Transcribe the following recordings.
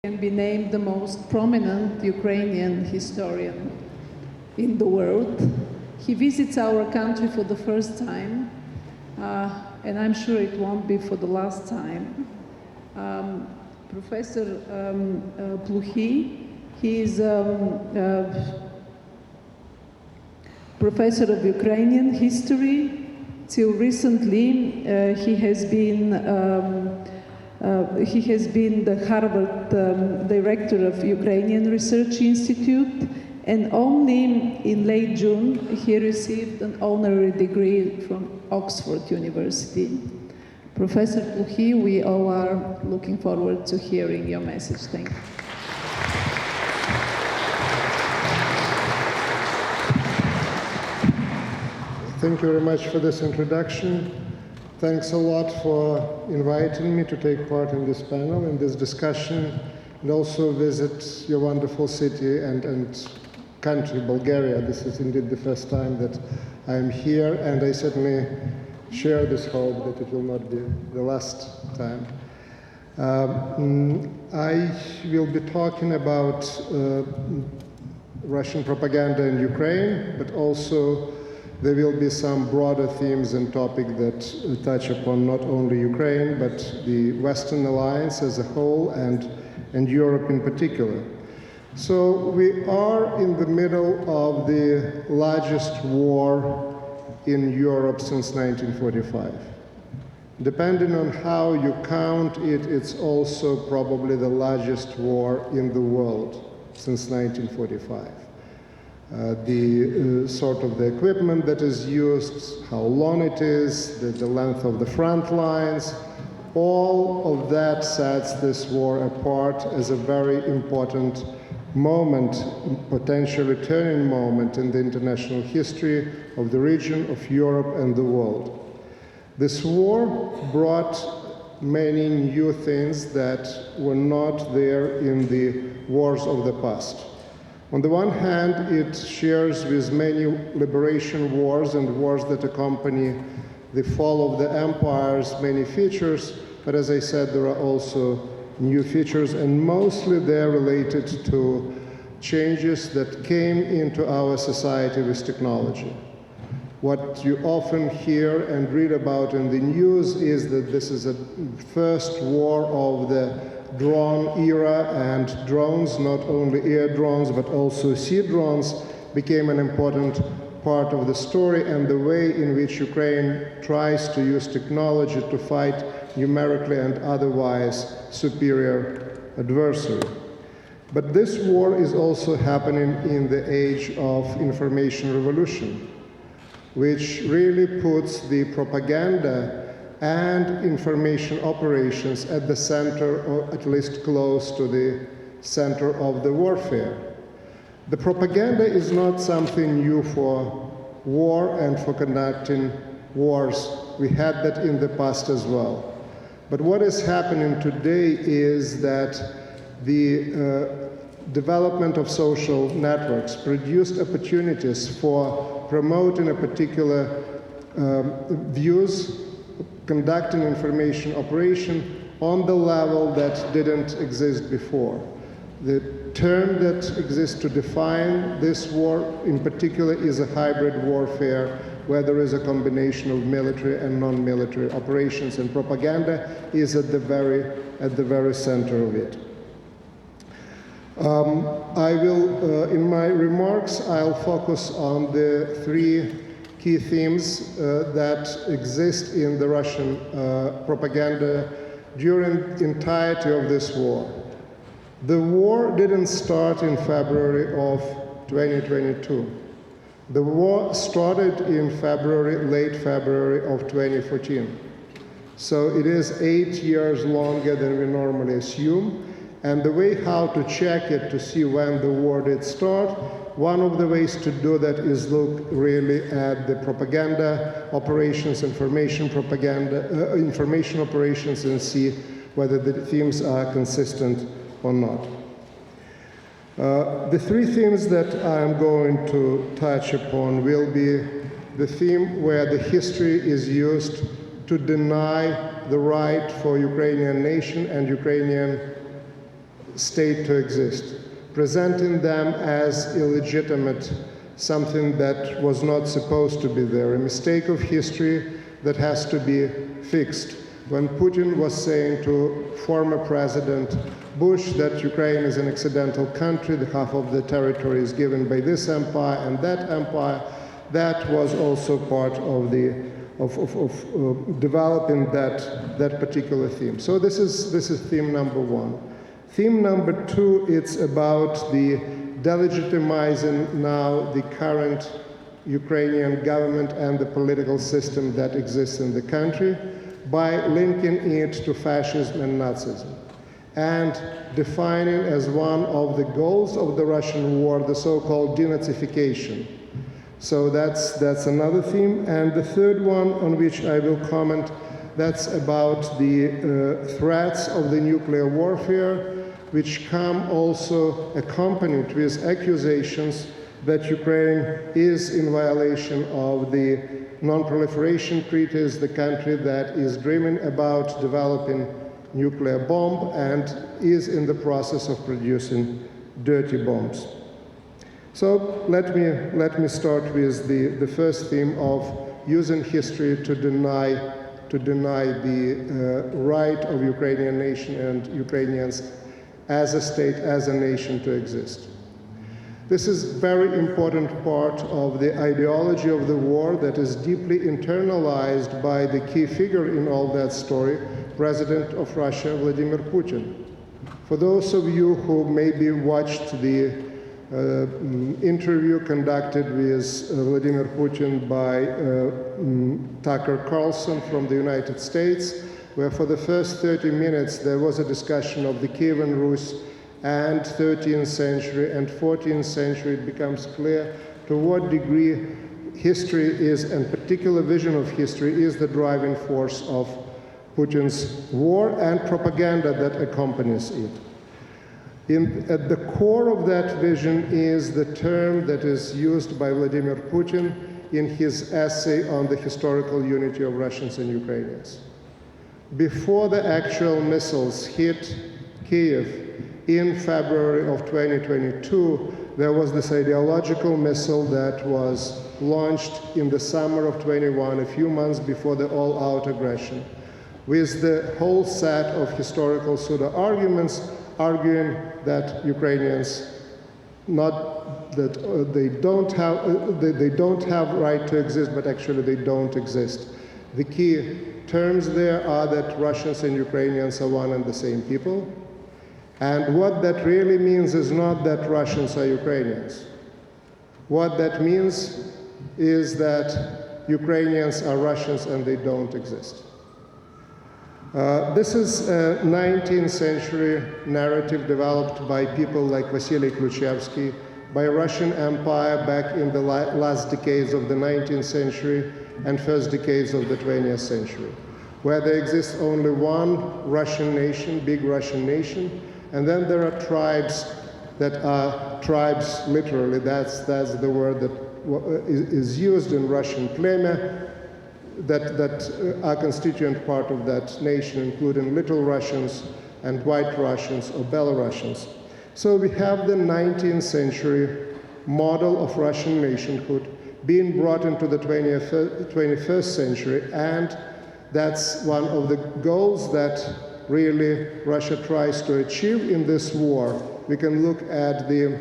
Can be named the most prominent Ukrainian historian in the world. He visits our country for the first time, and I'm sure it won't be for the last time. Professor Plokhy, he is professor of Ukrainian history. Till recently, he has been the Harvard director of Ukrainian Research Institute, and only in late June he received an honorary degree from Oxford University. Professor Plokhy, we all are looking forward to hearing your message. Thank you. Thank you very much for this introduction. Thanks a lot for inviting me to take part in this panel, in this discussion, and also visit your wonderful city and country, Bulgaria. This is indeed the first time that I am here, and I certainly share this hope that it will not be the last time. I will be talking about Russian propaganda in Ukraine, but also there will be some broader themes and topics that touch upon not only Ukraine, but the Western alliance as a whole and Europe in particular. So we are in the middle of the largest war in Europe since 1945. Depending on how you count it, it's also probably the largest war in the world since 1945. The sort of the equipment that is used, how long it is, the length of the front lines, all of that sets this war apart as a very important moment, potentially turning moment in the international history of the region, of Europe and the world. This war brought many new things that were not there in the wars of the past. On the one hand, it shares with many liberation wars and wars that accompany the fall of the empires many features, but as I said, there are also new features, and mostly they're related to changes that came into our society with technology. What you often hear and read about in the news is that this is a first war of the drone era, and drones, not only air drones but also sea drones, became an important part of the story and the way in which Ukraine tries to use technology to fight numerically and otherwise superior adversary. But this war is also happening in the age of information revolution, which really puts the propaganda and information operations at the center, or at least close to the center of the warfare. The propaganda is not something new for war and for conducting wars. We had that in the past as well. But what is happening today is that the development of social networks produced opportunities for promoting a particular views, conducting information operation on the level that didn't exist before. The term that exists to define this war in particular is a hybrid warfare, where there is a combination of military and non-military operations, and propaganda is at the very center of it. I will, in my remarks, I'll focus on the three key themes that exist in the Russian propaganda during the entirety of this war. The war didn't start in February of 2022. The war started in February, late February of 2014. So it is 8 years longer than we normally assume. And the way how to check it to see when the war did start, one of the ways to do that is look really at the propaganda operations, information operations, and see whether the themes are consistent or not. The three themes that I'm going to touch upon will be the theme where the history is used to deny the right for Ukrainian nation and Ukrainian state to exist, presenting them as illegitimate, something that was not supposed to be there, a mistake of history that has to be fixed. When Putin was saying to former President Bush that Ukraine is an accidental country, the half of the territory is given by this empire and that empire, that was also part of developing that particular theme. So this is theme number one. Theme number two, it's about the delegitimizing now the current Ukrainian government and the political system that exists in the country by linking it to fascism and Nazism, and defining as one of the goals of the Russian war the so-called denazification. So that's another theme. And the third one on which I will comment, that's about the threats of the nuclear warfare, which come also accompanied with accusations that Ukraine is in violation of the non-proliferation treaties, the country that is dreaming about developing nuclear bomb and is in the process of producing dirty bombs. So let me start with the first theme of using history to deny the right of Ukrainian nation and Ukrainians as a state, as a nation to exist. This is a very important part of the ideology of the war that is deeply internalized by the key figure in all that story, President of Russia, Vladimir Putin. For those of you who maybe watched the interview conducted with Vladimir Putin by Tucker Carlson from the United States, where for the first 30 minutes there was a discussion of the Kievan Rus and 13th century and 14th century, it becomes clear to what degree history is, and particular vision of history, is the driving force of Putin's war and propaganda that accompanies it. At the core of that vision is the term that is used by Vladimir Putin in his essay on the historical unity of Russians and Ukrainians. Before the actual missiles hit Kiev in February of 2022, there was this ideological missile that was launched in the summer of 21, a few months before the all-out aggression, with the whole set of historical pseudo-arguments arguing that Ukrainians they don't have right to exist, but actually they don't exist. The key terms there are that Russians and Ukrainians are one and the same people. And what that really means is not that Russians are Ukrainians. What that means is that Ukrainians are Russians and they don't exist. This is a 19th century narrative developed by people like Vasily Kluchevsky, by Russian Empire back in the last decades of the 19th century and first decades of the 20th century, where there exists only one Russian nation, big Russian nation, and then there are tribes that are tribes literally, that's the word that is used in Russian pleme, that are constituent part of that nation, including Little Russians and White Russians or Belarusians. So we have the 19th century model of Russian nationhood being brought into the 21st century, and that's one of the goals that really Russia tries to achieve in this war. We can look at the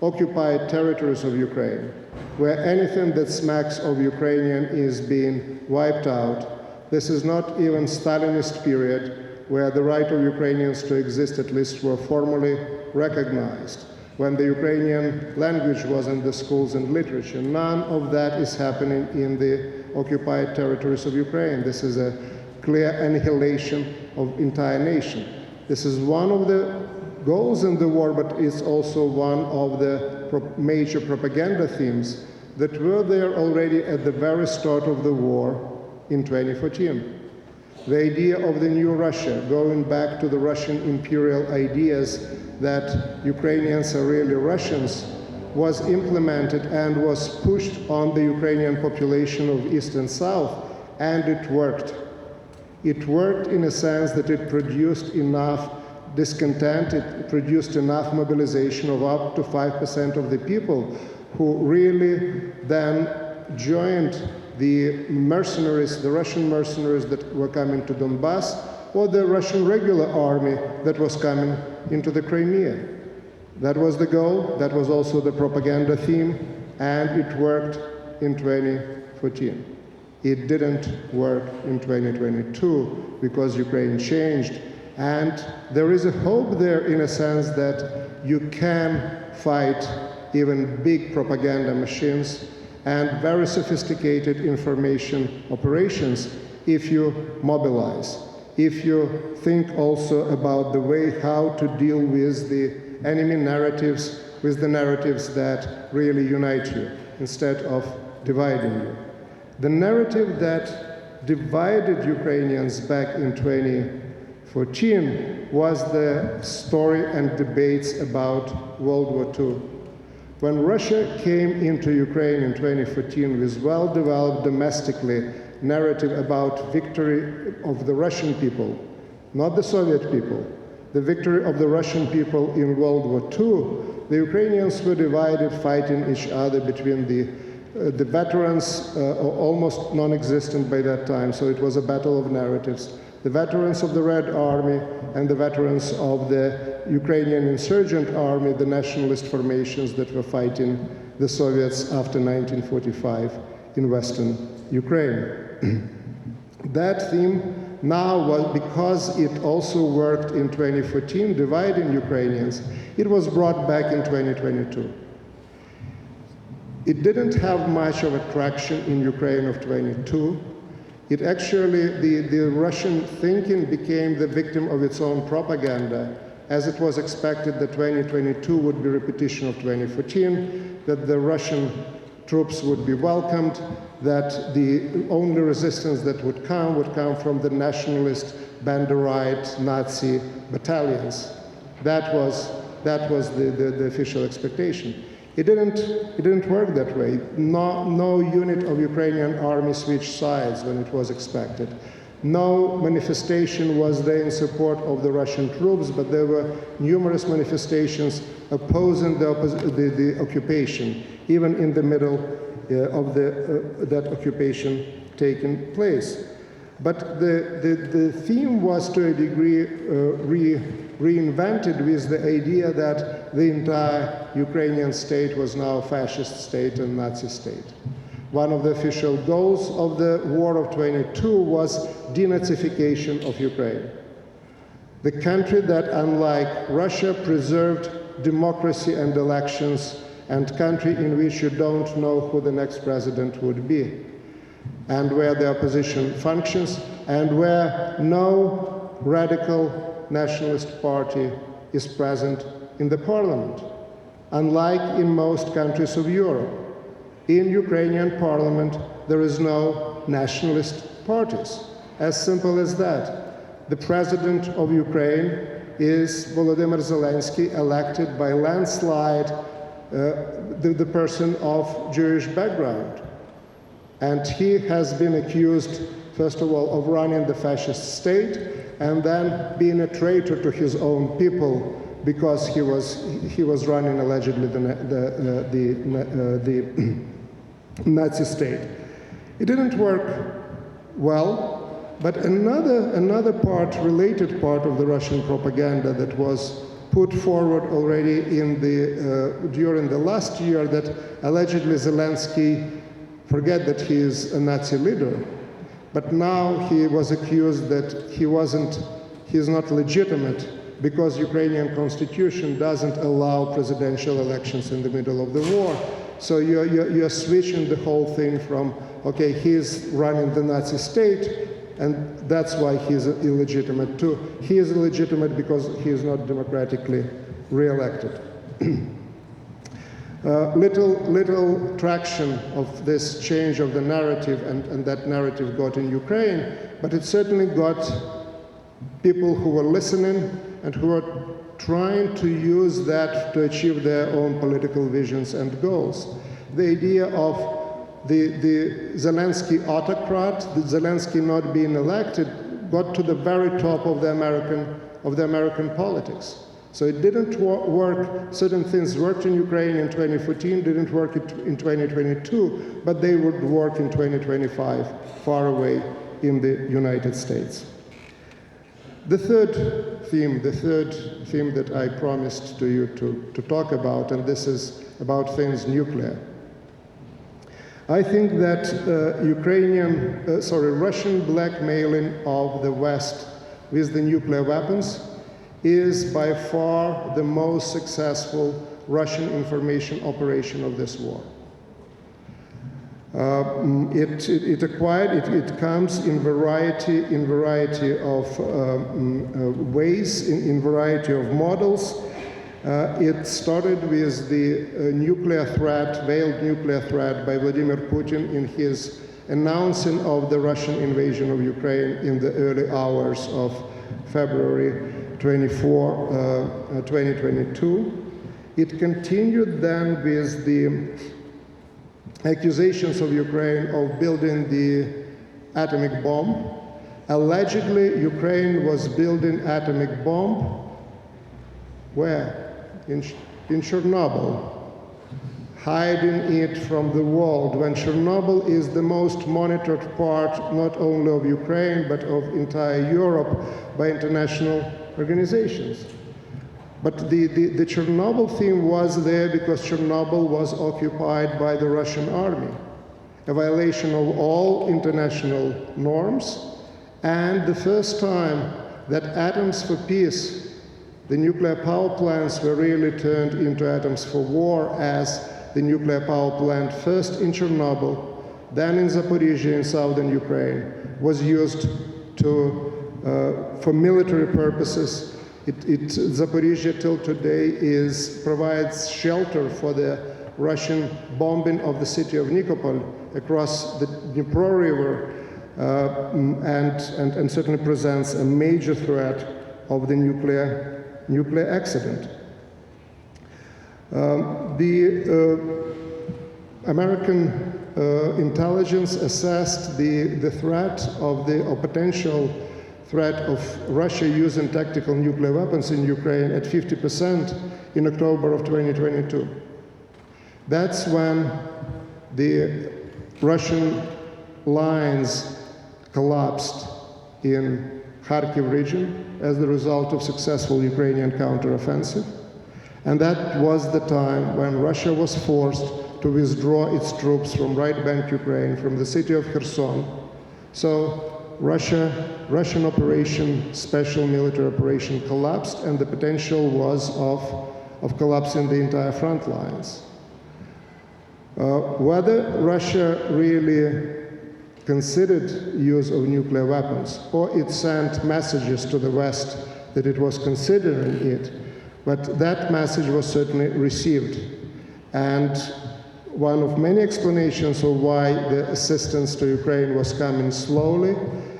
occupied territories of Ukraine, where anything that smacks of Ukrainian is being wiped out. This is not even Stalinist period, where the right of Ukrainians to exist at least were formally recognized, when the Ukrainian language was in the schools and literature. None of that is happening in the occupied territories of Ukraine. This is a clear annihilation of entire nation. This is one of the goals in the war, but it's also one of the major propaganda themes that were there already at the very start of the war in 2014. The idea of the new Russia, going back to the Russian imperial ideas that Ukrainians are really Russians, was implemented and was pushed on the Ukrainian population of East and South, and it worked. It worked in a sense that it produced enough discontent. It produced enough mobilization of up to 5% of the people who really then joined the mercenaries, the Russian mercenaries that were coming to Donbass, or the Russian regular army that was coming into the Crimea. That was the goal, that was also the propaganda theme, and it worked in 2014. It didn't work in 2022 because Ukraine changed. And there is a hope there, in a sense, that you can fight even big propaganda machines and very sophisticated information operations if you mobilize, if you think also about the way how to deal with the enemy narratives, with the narratives that really unite you instead of dividing you. The narrative that divided Ukrainians back in 2014 was the story and debates about World War II. When Russia came into Ukraine in 2014 with well-developed domestically narrative about victory of the Russian people, not the Soviet people, the victory of the Russian people in World War II, the Ukrainians were divided, fighting each other between the veterans, almost non-existent by that time, so it was a battle of narratives. The veterans of the Red Army and the veterans of the Ukrainian insurgent army, the nationalist formations that were fighting the Soviets after 1945 in Western Ukraine. That theme now was, because it also worked in 2014, dividing Ukrainians, it was brought back in 2022. It didn't have much of a traction in Ukraine of 22. It actually, the Russian thinking became the victim of its own propaganda, as it was expected that 2022 would be repetition of 2014, that the Russian troops would be welcomed, that the only resistance that would come from the nationalist, Banderite, Nazi battalions. That was the official expectation. It didn't work that way. No unit of Ukrainian army switched sides when it was expected. No manifestation was there in support of the Russian troops, but there were numerous manifestations opposing the occupation, even in the middle of that occupation taking place. But the theme was to a degree reinvented with the idea that the entire Ukrainian state was now a fascist state and Nazi state. One of the official goals of the war of 22 was denazification of Ukraine. The country that, unlike Russia, preserved democracy and elections, and country in which you don't know who the next president would be, and where the opposition functions, and where no radical nationalist party is present in the parliament, unlike in most countries of Europe. In Ukrainian parliament, there is no nationalist parties. As simple as that. The president of Ukraine is Volodymyr Zelensky, elected by landslide, the person of Jewish background. And he has been accused, first of all, of running the fascist state, and then being a traitor to his own people, because he was running allegedly the Nazi state. It didn't work well, but another part, related part of the Russian propaganda that was put forward already during the last year, that allegedly Zelensky, forget that he is a Nazi leader, but now he was accused that he is not legitimate because Ukrainian constitution doesn't allow presidential elections in the middle of the war. So you're switching the whole thing from, okay, he's running the Nazi state, and that's why he's illegitimate too. He is illegitimate because he is not democratically re-elected. Little traction of this change of the narrative, and that narrative got in Ukraine, but it certainly got people who were listening and who were trying to use that to achieve their own political visions and goals. The idea of the Zelensky autocrat, the Zelensky not being elected, got to the very top of the American politics. So it didn't work. Certain things worked in Ukraine in 2014, didn't work in 2022, but they would work in 2025, far away in the United States. The third theme that I promised to you to talk about, and this is about things nuclear. I think that Russian blackmailing of the West with the nuclear weapons is by far the most successful Russian information operation of this war. It comes in variety of ways, in variety of models. It started with the veiled nuclear threat by Vladimir Putin in his announcing of the Russian invasion of Ukraine in the early hours of February 24, 2022. It continued then with the accusations of Ukraine of building the atomic bomb. Allegedly, Ukraine was building atomic bomb. Where? In Chernobyl, hiding it from the world, when Chernobyl is the most monitored part not only of Ukraine but of entire Europe by international organizations. But the Chernobyl theme was there because Chernobyl was occupied by the Russian army, a violation of all international norms, and the first time that atoms for peace, the nuclear power plants, were really turned into atoms for war, as the nuclear power plant, first in Chernobyl, then in Zaporizhia in southern Ukraine, was used for military purposes. Zaporizhia till today provides shelter for the Russian bombing of the city of Nikopol across the Dnipro River, and certainly presents a major threat of the nuclear accident. The American intelligence assessed the threat or potential threat of Russia using tactical nuclear weapons in Ukraine at 50% in October of 2022. That's when the Russian lines collapsed in Kharkiv region as the result of successful Ukrainian counteroffensive. And that was the time when Russia was forced to withdraw its troops from right bank Ukraine, from the city of Kherson. So Russian operation, special military operation, collapsed, and the potential was of collapsing the entire front lines. Whether Russia really considered use of nuclear weapons, or it sent messages to the West that it was considering it, but that message was certainly received. And one of many explanations of why the assistance to Ukraine was coming slowly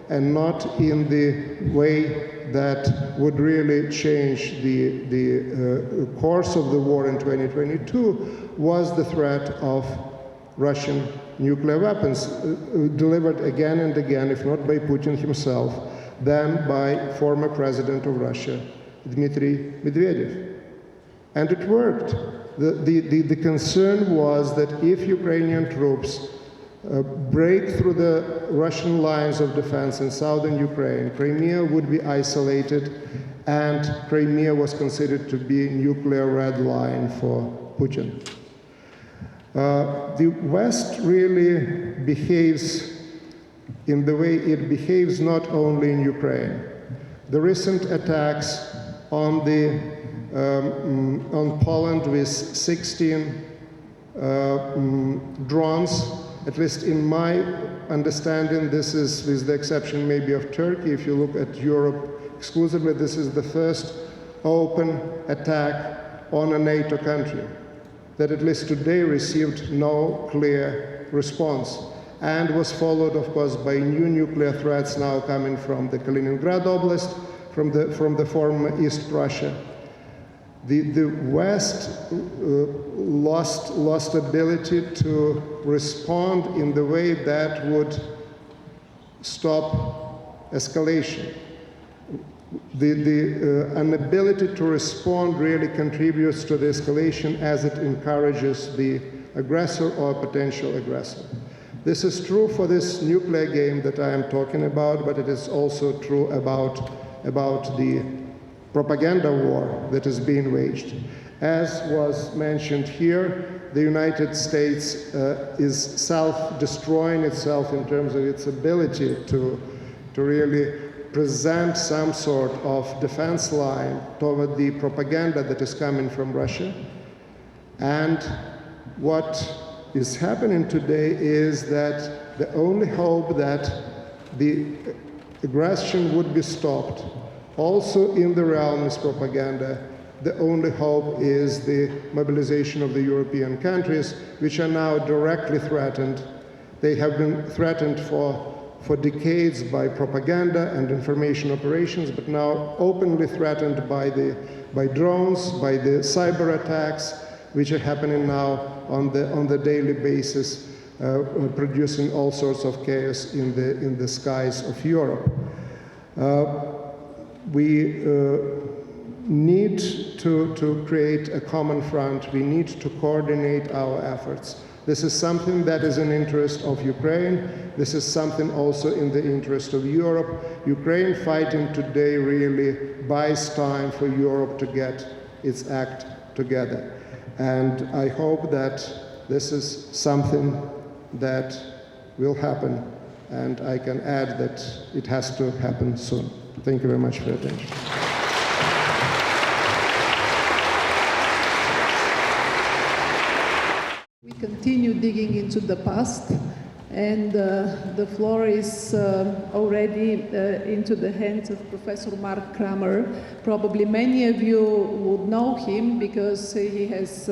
and not in the way that would really change the course of the war in 2022 was the threat of Russian nuclear weapons, delivered again and again, if not by Putin himself, then by former president of Russia, Dmitry Medvedev. And it worked. The concern was that if Ukrainian troops break through the Russian lines of defense in southern Ukraine, Crimea would be isolated, and Crimea was considered to be a nuclear red line for Putin. The West really behaves in the way it behaves not only in Ukraine. The recent attacks on Poland with 16 drones, at least in my understanding, this is, with the exception maybe of Turkey, if you look at Europe exclusively, this is the first open attack on a NATO country that at least today received no clear response, and was followed, of course, by new nuclear threats now coming from the Kaliningrad Oblast, from the former East Prussia. The West lost ability to respond in the way that would stop escalation. The inability to respond really contributes to the escalation as it encourages the aggressor or potential aggressor. This is true for this nuclear game that I am talking about, but it is also true about the propaganda war that is being waged. As was mentioned here, the United States is self-destroying itself in terms of its ability to really present some sort of defense line toward the propaganda that is coming from Russia. And what is happening today is that the only hope that the aggression would be stopped, also in the realm is propaganda. The only hope is the mobilization of the European countries, which are now directly threatened. They have been threatened for decades by propaganda and information operations, but now openly threatened by drones, by the cyber attacks, which are happening now on the daily basis, producing all sorts of chaos in the skies of Europe. We need to create a common front. We need to coordinate our efforts. This is something that is in interest of Ukraine. This is something also in the interest of Europe. Ukraine fighting today really buys time for Europe to get its act together. And I hope that this is something that will happen. And I can add that it has to happen soon. Thank you very much for your attention. We continue digging into the past, and the floor is already into the hands of Professor Mark Kramer. Probably many of you would know him because he has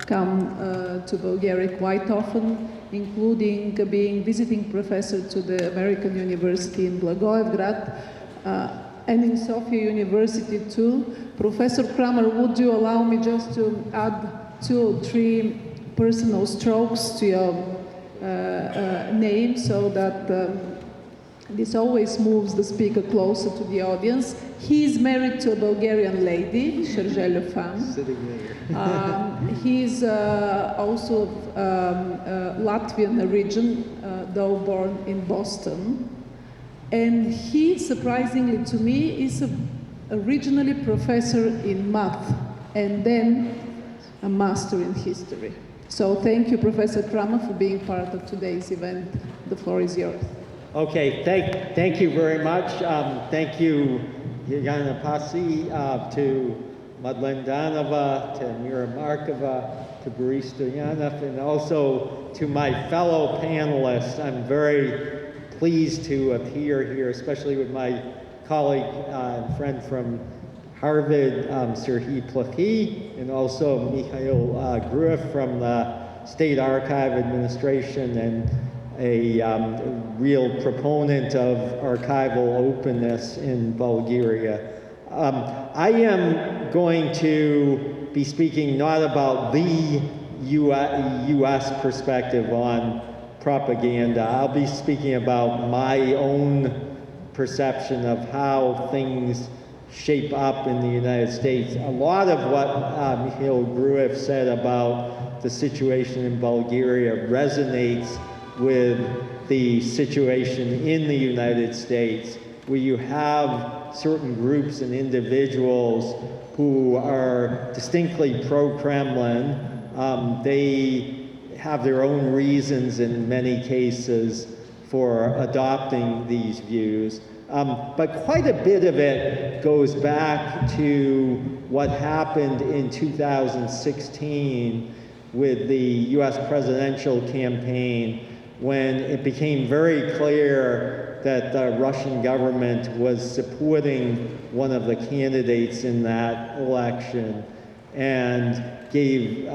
come to Bulgaria quite often, including being visiting professor to the American University in Blagoevgrad and in Sofia University too. Professor Kramer, would you allow me just to add 2 or 3 personal strokes to your name so that this always moves the speaker closer to the audience. He is married to a Bulgarian lady, Serhii Plokhy. Sitting there. He's also Latvian origin, though born in Boston. And he, surprisingly to me, is originally professor in math and then a master in history. So thank you, Professor Kramer, for being part of today's event. The floor is yours. Okay, thank you very much. Thank you, Yana Pasi, to Madlen Danova, to Mira Markova, to Boris Stoyanov, and also to my fellow panelists. I'm very pleased to appear here, especially with my colleague and friend from Harvard, Serhii Plokhy, and also Mikhail Gruev from the State Archive Administration, and a real proponent of archival openness in Bulgaria. I am going to be speaking not about the U.S. perspective on propaganda. I'll be speaking about my own perception of how things shape up in the United States. A lot of what Mikhail Gruev said about the situation in Bulgaria resonates with the situation in the United States, where you have certain groups and individuals who are distinctly pro-Kremlin. They have their own reasons in many cases for adopting these views. But quite a bit of it goes back to what happened in 2016 with the US presidential campaign, when it became very clear that the Russian government was supporting one of the candidates in that election and gave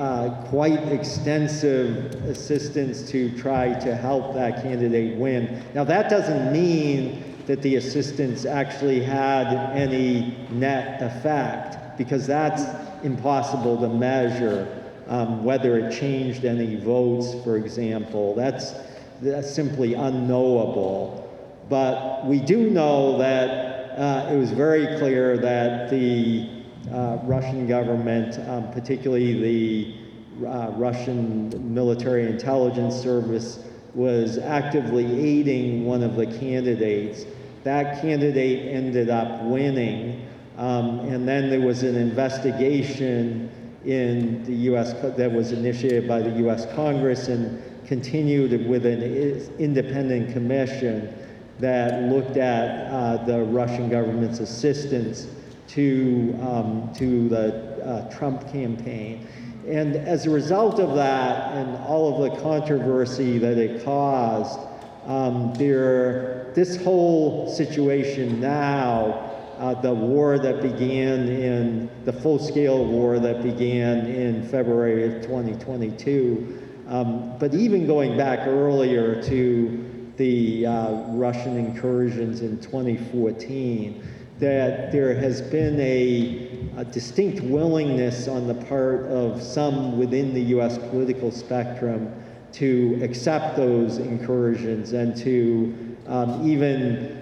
quite extensive assistance to try to help that candidate win. Now, that doesn't mean that the assistance actually had any net effect, because that's impossible to measure. Whether it changed any votes, for example, that's simply unknowable. But we do know that it was very clear that the Russian government, particularly the Russian military intelligence service, was actively aiding one of the candidates. That candidate ended up winning, and then there was an investigation in the U.S. that was initiated by the U.S. Congress and continued with an independent commission that looked at the Russian government's assistance to the Trump campaign. And as a result of that and all of the controversy that it caused, this whole situation now, the war that began the full-scale war that began in February of 2022, but even going back earlier to the Russian incursions in 2014, that there has been a distinct willingness on the part of some within the U.S. political spectrum to accept those incursions and to even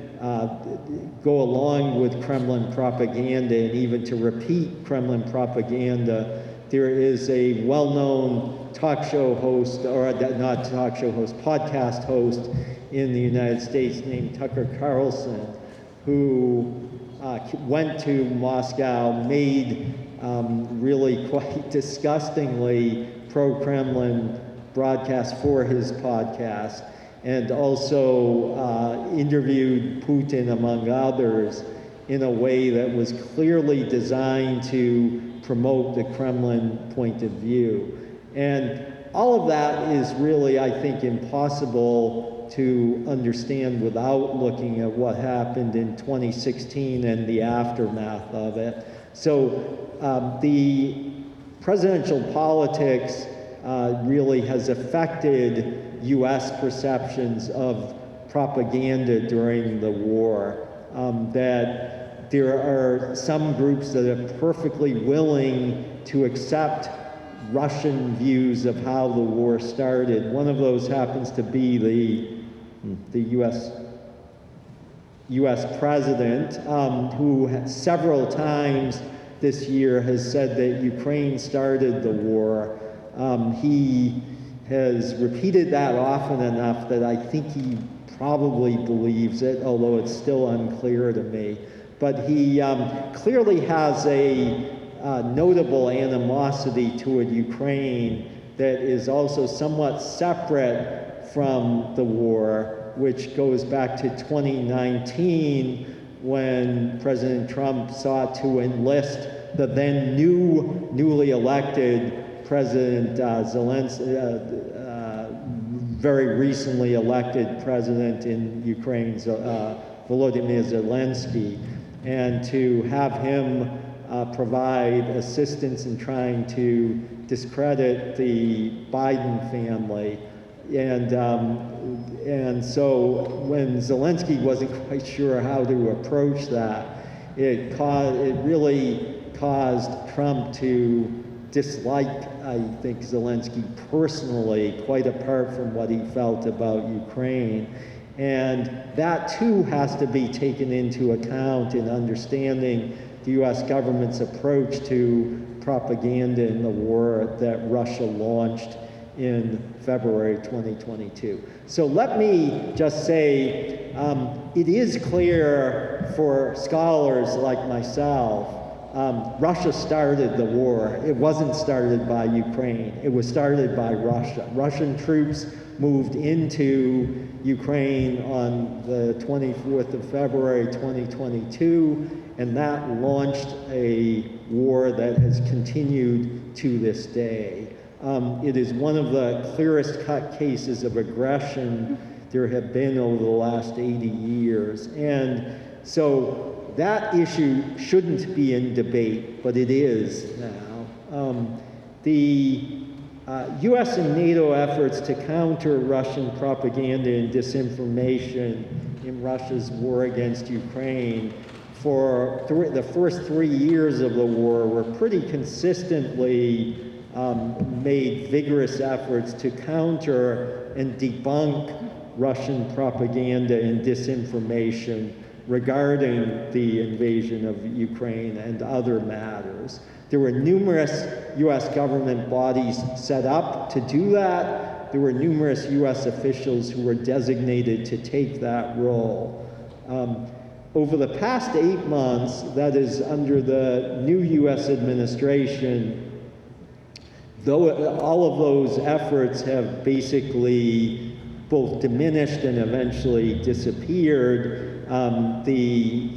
go along with Kremlin propaganda and even to repeat Kremlin propaganda. There is a well-known talk show host, or not talk show host, podcast host in the United States named Tucker Carlson, who went to Moscow, made really quite disgustingly pro-Kremlin broadcasts for his podcast, and also interviewed Putin, among others, in a way that was clearly designed to promote the Kremlin point of view. And all of that is really, I think, impossible to understand without looking at what happened in 2016 and the aftermath of it. So the presidential politics really has affected U.S. perceptions of propaganda during the war, that there are some groups that are perfectly willing to accept Russian views of how the war started. One of those happens to be the U.S. president, who several times this year has said that Ukraine started the war. He has repeated that often enough that I think he probably believes it, although it's still unclear to me. But he clearly has a notable animosity toward Ukraine that is also somewhat separate from the war, which goes back to 2019 when President Trump sought to enlist the then newly elected President Zelensky, very recently elected president in Ukraine, Volodymyr Zelensky, and to have him provide assistance in trying to discredit the Biden family. And so when Zelensky wasn't quite sure how to approach that, it really caused Trump to dislike, I think, Zelensky personally, quite apart from what he felt about Ukraine. And that too has to be taken into account in understanding the U.S. government's approach to propaganda in the war that Russia launched in February 2022. So let me just say, it is clear for scholars like myself, Russia started the war. It wasn't started by Ukraine. It was started by Russia. Russian troops moved into Ukraine on the 24th of February 2022, and that launched a war that has continued to this day. It is one of the clearest cut cases of aggression there have been over the last 80 years. And so that issue shouldn't be in debate, but it is now. The U.S. and NATO efforts to counter Russian propaganda and disinformation in Russia's war against Ukraine for the first 3 years of the war were pretty consistently made vigorous efforts to counter and debunk Russian propaganda and disinformation regarding the invasion of Ukraine and other matters. There were numerous U.S. government bodies set up to do that. There were numerous U.S. officials who were designated to take that role. Over the past 8 months, that is under the new U.S. administration, though all of those efforts have basically both diminished and eventually disappeared, the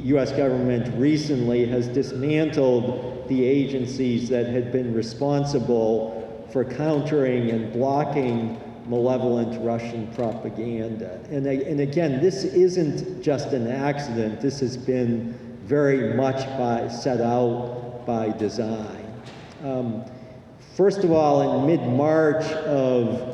U.S. government recently has dismantled the agencies that had been responsible for countering and blocking malevolent Russian propaganda. And again, this isn't just an accident. This has been very much set out by design. First of all, in mid-March of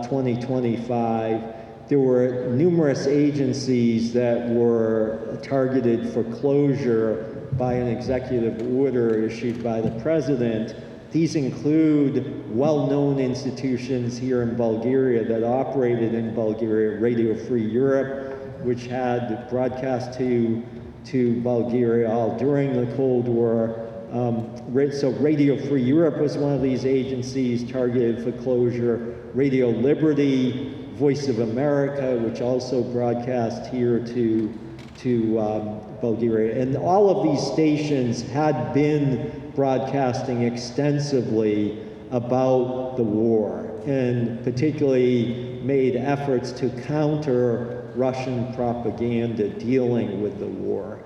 2025, there were numerous agencies that were targeted for closure by an executive order issued by the president. These include well-known institutions here in Bulgaria that operated in Bulgaria, Radio Free Europe, which had broadcast to Bulgaria all during the Cold War. So Radio Free Europe was one of these agencies targeted for closure. Radio Liberty, Voice of America, which also broadcast here to Bulgaria. And all of these stations had been broadcasting extensively about the war, and particularly made efforts to counter Russian propaganda dealing with the war.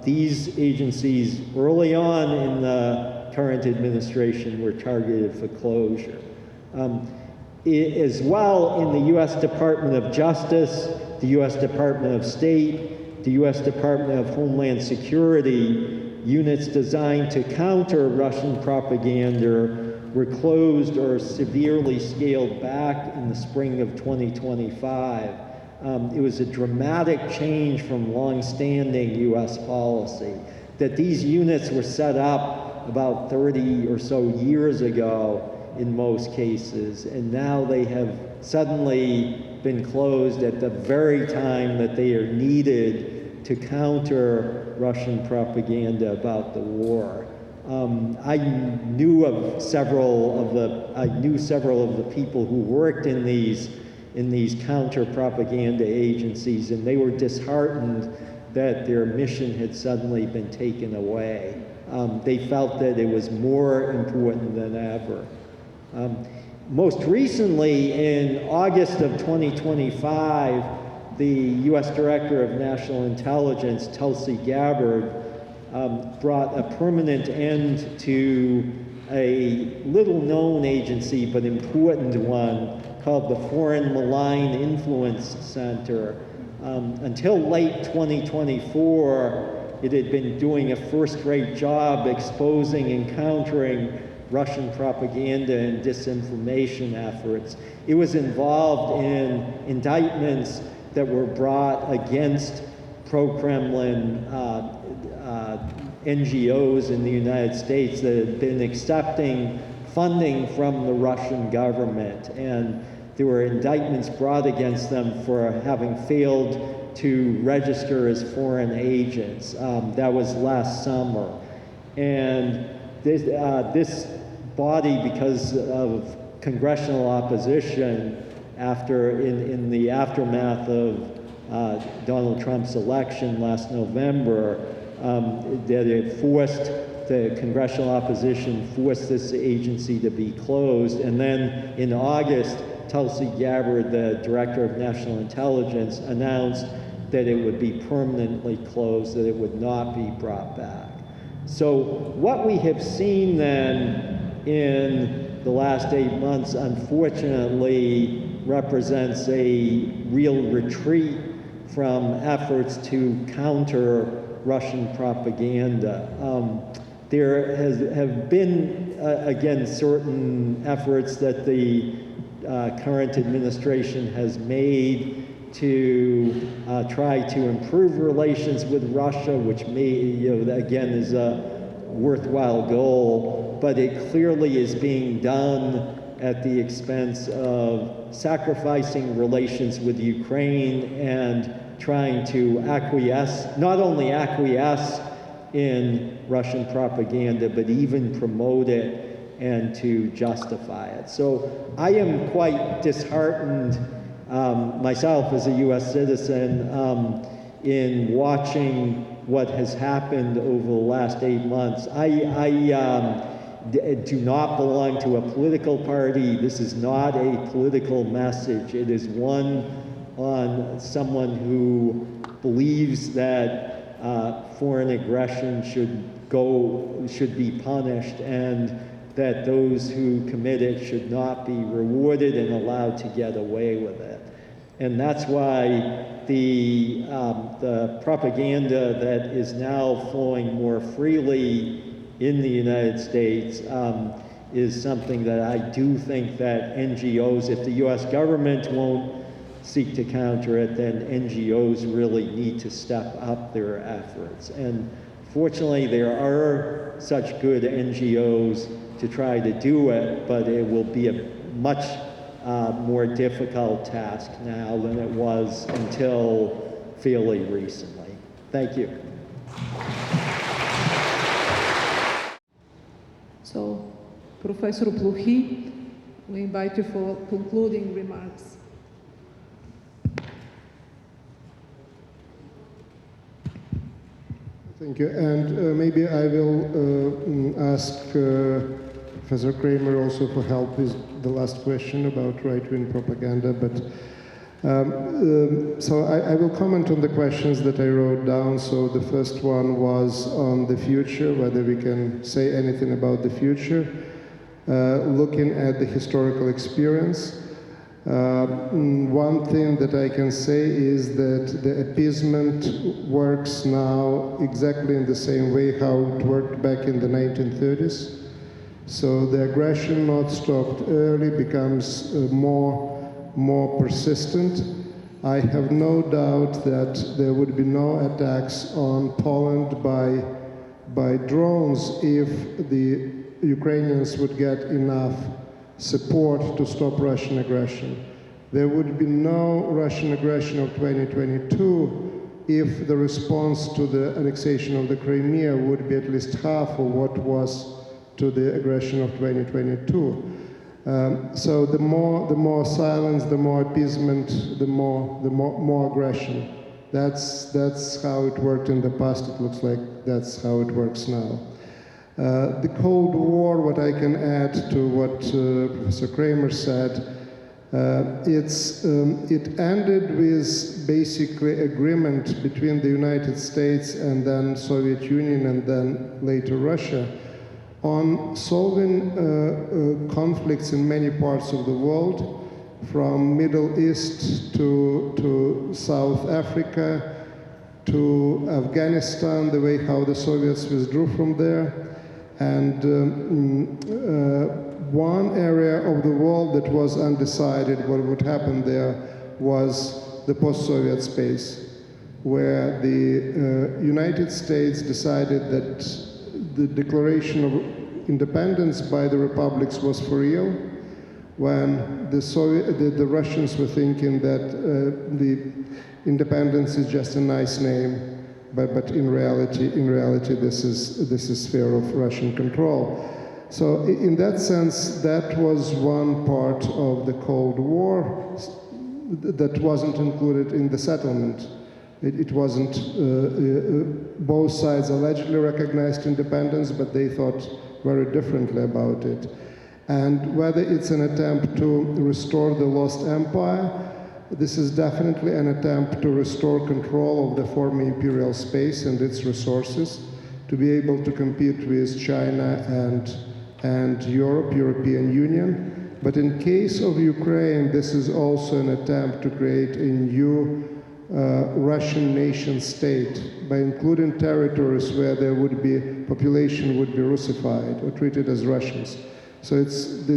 These agencies early on in the current administration were targeted for closure. As well, in the U.S. Department of Justice, the U.S. Department of State, the U.S. Department of Homeland Security, units designed to counter Russian propaganda were closed or severely scaled back in the spring of 2025. It was a dramatic change from long-standing U.S. policy, that these units were set up about 30 or so years ago in most cases, and now they have suddenly been closed at the very time that they are needed to counter Russian propaganda about the war. I knew several of the people who worked in these counter propaganda agencies, and they were disheartened that their mission had suddenly been taken away. They felt that it was more important than ever. Most recently, in August of 2025, the U.S. Director of National Intelligence, Tulsi Gabbard, brought a permanent end to a little-known agency, but important one, called the Foreign Malign Influence Center. Until late 2024, it had been doing a first-rate job exposing and countering Russian propaganda and disinformation efforts. It was involved in indictments that were brought against pro-Kremlin NGOs in the United States that had been accepting funding from the Russian government. And there were indictments brought against them for having failed to register as foreign agents. That was last summer. And this body, because of congressional opposition in the aftermath of Donald Trump's election last November, that it forced the congressional opposition, forced this agency to be closed. And then in August, Tulsi Gabbard, the Director of National Intelligence, announced that it would be permanently closed, that it would not be brought back. So what we have seen then in the last 8 months, unfortunately, represents a real retreat from efforts to counter Russian propaganda. There have been, again, certain efforts that the current administration has made to try to improve relations with Russia, which again, is a worthwhile goal, but it clearly is being done at the expense of sacrificing relations with Ukraine and trying to acquiesce, not only acquiesce in Russian propaganda, but even promote it and to justify it. So I am quite disheartened myself as a US citizen in watching what has happened over the last 8 months. I do not belong to a political party. This is not a political message. It is one on someone who believes that foreign aggression should be punished, and that those who commit it should not be rewarded and allowed to get away with it. And that's why the propaganda that is now flowing more freely in the United States is something that I do think that NGOs, if the US government won't seek to counter it, then NGOs really need to step up their efforts. And fortunately, there are such good NGOs to try to do it, but it will be a much more difficult task now than it was until fairly recently. Thank you. So, Professor Plokhy, we invite you for concluding remarks. Thank you. And maybe I will ask Professor Kramer also for help with the last question about right-wing propaganda. But so I will comment on the questions that I wrote down. So the first one was on the future, whether we can say anything about the future, looking at the historical experience. One thing that I can say is that the appeasement works now exactly in the same way how it worked back in the 1930s. So the aggression not stopped early becomes more persistent. I have no doubt that there would be no attacks on Poland by drones if the Ukrainians would get enough support to stop Russian aggression. There would be no Russian aggression of 2022 if the response to the annexation of the Crimea would be at least half of what was to the aggression of 2022. So the more silence, the more appeasement, the more aggression. That's how it worked in the past. It looks like that's how it works now. The Cold War, what I can add to what Professor Kramer said, it ended with basically agreement between the United States and then Soviet Union and then later Russia on solving conflicts in many parts of the world, from Middle East to South Africa to Afghanistan, the way how the Soviets withdrew from there. And one area of the world that was undecided what would happen there was the post-Soviet space, where the United States decided that the declaration of independence by the republics was for real, when the Russians were thinking that the independence is just a nice name. But in reality, this is sphere of Russian control. So in that sense, that was one part of the Cold War that wasn't included in the settlement. It wasn't. Both sides allegedly recognized independence, but they thought very differently about it. And whether it's an attempt to restore the lost empire, this is definitely an attempt to restore control of the former imperial space and its resources, to be able to compete with China and European Union. But in case of Ukraine, this is also an attempt to create a new Russian nation state by including territories where there would be, population would be Russified or treated as Russians. So it's the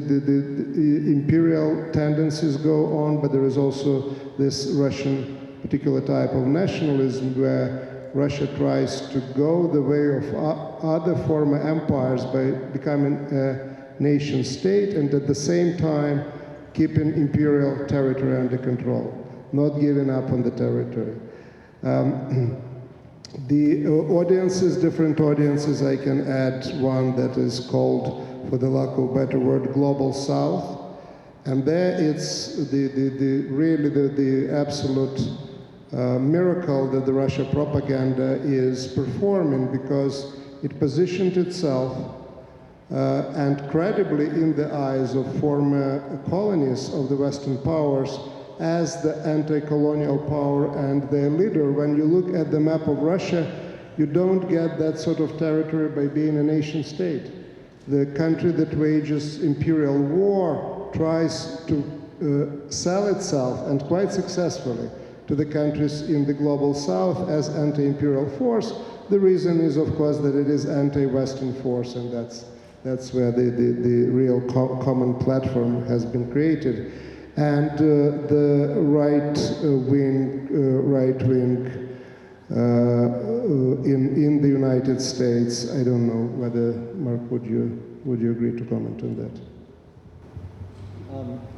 imperial tendencies go on, but there is also this Russian particular type of nationalism where Russia tries to go the way of other former empires by becoming nation state, and at the same time keeping imperial territory under control, not giving up on the territory. The audiences, different audiences, I can add one that is called, for the lack of a better word, Global South. And there it's really the absolute miracle that the Russia propaganda is performing, because it positioned itself and credibly in the eyes of former colonies of the Western powers as the anti-colonial power and their leader. When you look at the map of Russia, you don't get that sort of territory by being a nation state. The country that wages imperial war tries to sell itself, and quite successfully, to the countries in the global south as anti-imperial force. The reason is, of course, that it is anti-Western force, and that's where the real common platform has been created. And the right wing in the United States, I don't know whether, Mark, would you agree to comment on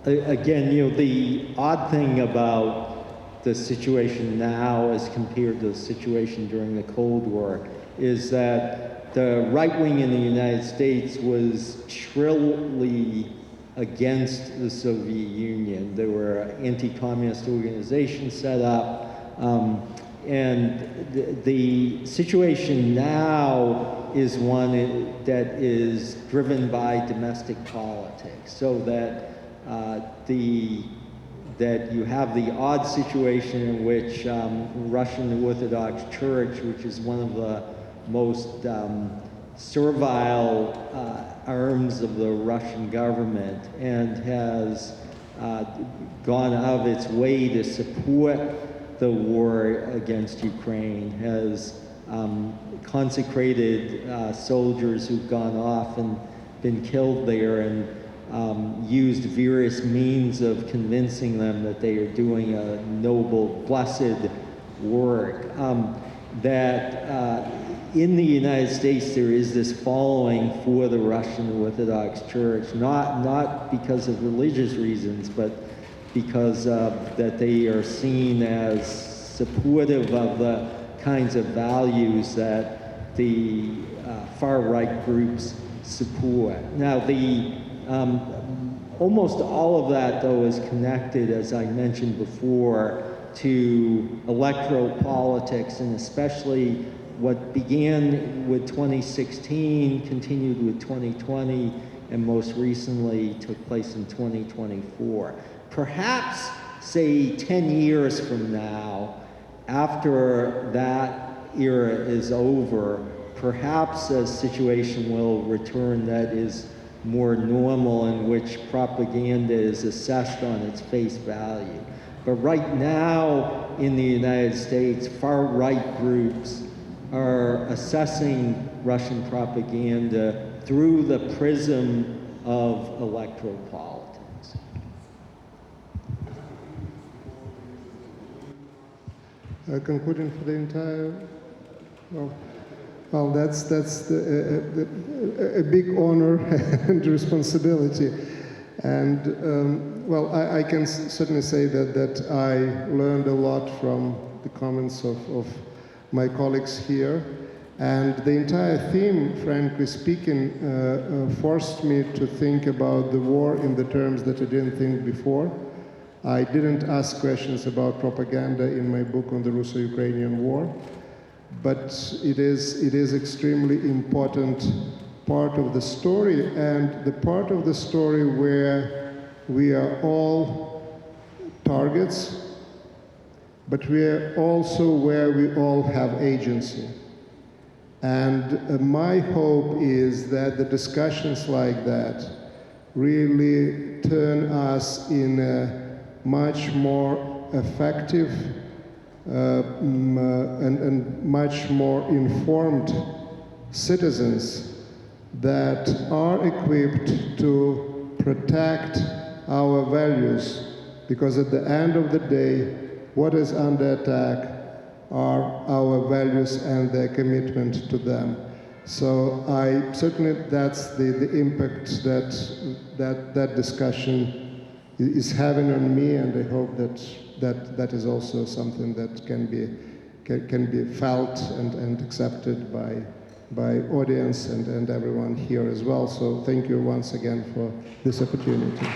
that? Again, the odd thing about the situation now as compared to the situation during the Cold War is that the right wing in the United States was shrilly against the Soviet Union. There were anti-communist organizations set up, and the situation now is one that is driven by domestic politics, so that that you have the odd situation in which Russian Orthodox Church, which is one of the most servile arms of the Russian government, and has gone out of its way to support the war against Ukraine, has consecrated soldiers who've gone off and been killed there, and used various means of convincing them that they are doing a noble, blessed work. In the United States, there is this following for the Russian Orthodox Church, not because of religious reasons, but because that they are seen as supportive of the kinds of values that the far-right groups support. Now, almost all of that, though, is connected, as I mentioned before, to electoral politics, and especially what began with 2016, continued with 2020, and most recently took place in 2024. Perhaps, say, 10 years from now, after that era is over, perhaps a situation will return that is more normal, in which propaganda is assessed on its face value. But right now in the United States, far-right groups are assessing Russian propaganda through the prism of electoral politics. Concluding for the entire, well, that's a big honor and responsibility. And well, I can certainly say that I learned a lot from the comments of my colleagues here. And the entire theme, frankly speaking, forced me to think about the war in the terms that I didn't think before. I didn't ask questions about propaganda in my book on the Russo-Ukrainian War, but it is extremely important part of the story, and the part of the story where we are all targets, but we are also where we all have agency. And my hope is that the discussions like that really turn us in a much more effective and much more informed citizens that are equipped to protect our values, because at the end of the day, what is under attack are our values and their commitment to them. So I certainly, that's the impact that discussion is having on me, and I hope that is also something that can be felt and accepted by audience and everyone here as well. So thank you once again for this opportunity.